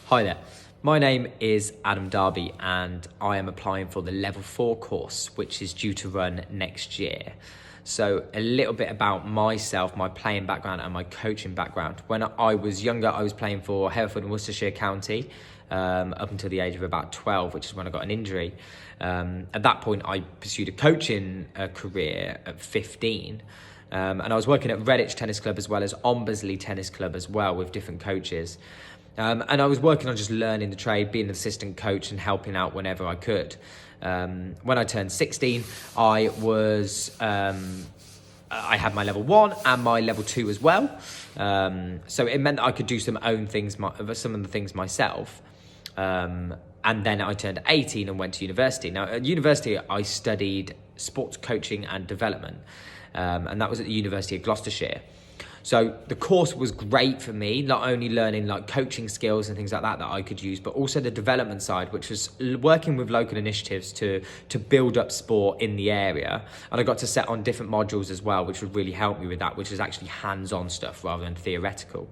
Hi there, my name is Adam Darby and I am applying for the Level 4 course, which is due to run next year. So a little bit about myself, my playing background and my coaching background. When I was younger, I was playing for Hereford and Worcestershire County up until the age of about 12, which is when I got an injury. At that point, I pursued a coaching career at 15. And I was working at Redditch Tennis Club as well as Ombersley Tennis Club as well with different coaches. And I was working on just learning the trade, being an assistant coach and helping out whenever I could. When I turned 16, I had my level 1 and my level 2 as well. So it meant that I could do some of the things myself. And then I turned 18 and went to university. Now at university, I studied sports coaching and development. And that was at the University of Gloucestershire. So the course was great for me, not only learning like coaching skills and things like that I could use, but also the development side, which was working with local initiatives to build up sport in the area. And I got to set on different modules as well, which would really help me with that, which is actually hands-on stuff rather than theoretical.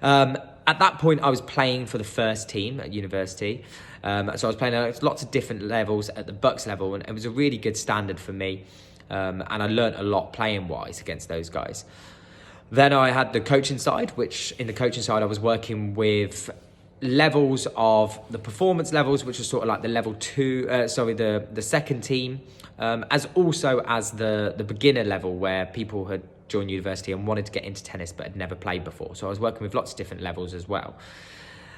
At that point, I was playing for the first team at university. So I was playing at lots of different levels at the BUCS level, and it was a really good standard for me. And I learned a lot playing-wise against those guys. Then I had the coaching side, which in the coaching side, I was working with levels of the performance levels, which was sort of like the level 2, the second team, as also as the beginner level where people had joined university and wanted to get into tennis but had never played before. So I was working with lots of different levels as well.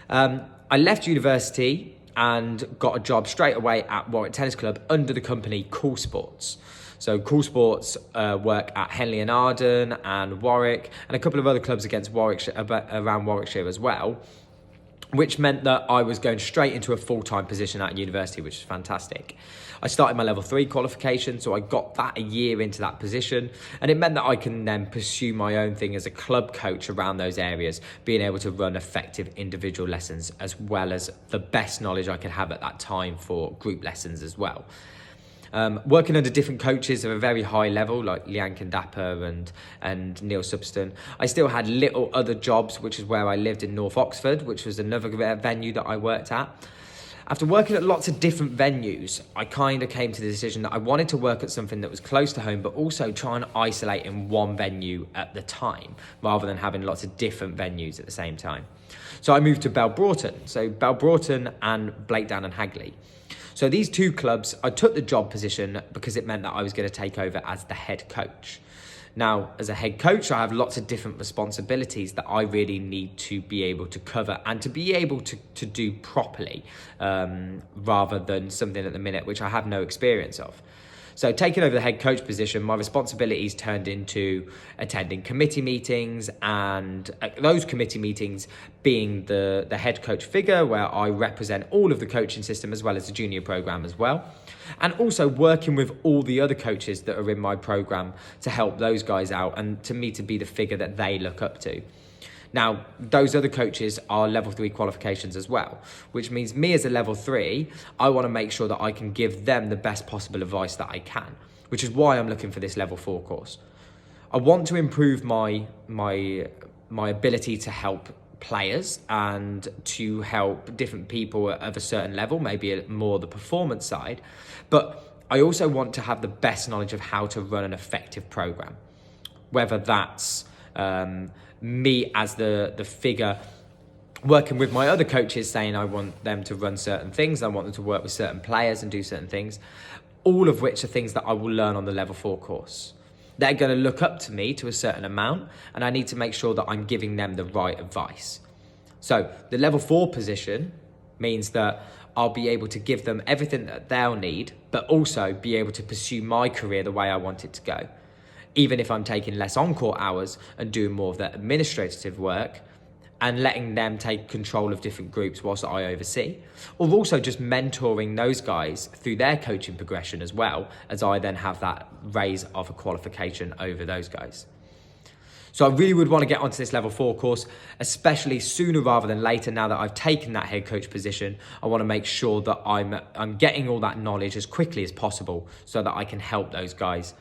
I left university and got a job straight away at Warwick Tennis Club under the company Cool Sports. So Cool Sports work at Henley and Arden and Warwick and a couple of other clubs against Warwickshire, around Warwickshire as well, which meant that I was going straight into a full-time position at university, which is fantastic. I started my level 3 qualification, so I got that a year into that position, and it meant that I can then pursue my own thing as a club coach around those areas, being able to run effective individual lessons as well as the best knowledge I could have at that time for group lessons as well. Working under different coaches of a very high level, like Leanne Kandapa and Neil Subston. I still had little other jobs, which is where I lived in North Oxford, which was another venue that I worked at. After working at lots of different venues, I kind of came to the decision that I wanted to work at something that was close to home, but also try and isolate in one venue at the time, rather than having lots of different venues at the same time. So I moved to Belbroughton. So Belbroughton and Blakedown and Hagley. So these two clubs, I took the job position because it meant that I was going to take over as the head coach. Now, as a head coach, I have lots of different responsibilities that I really need to be able to cover and to be able to do properly, rather than something at the minute which I have no experience of. So taking over the head coach position, my responsibilities turned into attending committee meetings, and those committee meetings being the head coach figure, where I represent all of the coaching system as well as the junior program as well. And also working with all the other coaches that are in my program to help those guys out and to me to be the figure that they look up to. Now, those other coaches are level 3 qualifications as well, which means me as a level 3, I want to make sure that I can give them the best possible advice that I can, which is why I'm looking for this level 4 course. I want to improve my ability to help players and to help different people of a certain level, maybe more the performance side, but I also want to have the best knowledge of how to run an effective program, whether that's me as the figure working with my other coaches saying I want them to run certain things, I want them to work with certain players and do certain things, all of which are things that I will learn on the level 4 course. They're going to look up to me to a certain amount, and I need to make sure that I'm giving them the right advice. So the level 4 position means that I'll be able to give them everything that they'll need, but also be able to pursue my career the way I want it to go. Even if I'm taking less on-court hours and doing more of the administrative work and letting them take control of different groups whilst I oversee, or also just mentoring those guys through their coaching progression as well, as I then have that raise of a qualification over those guys. So I really would want to get onto this level 4 course, especially sooner rather than later. Now that I've taken that head coach position, I want to make sure that I'm getting all that knowledge as quickly as possible so that I can help those guys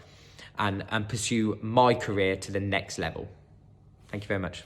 and pursue my career to the next level. Thank you very much.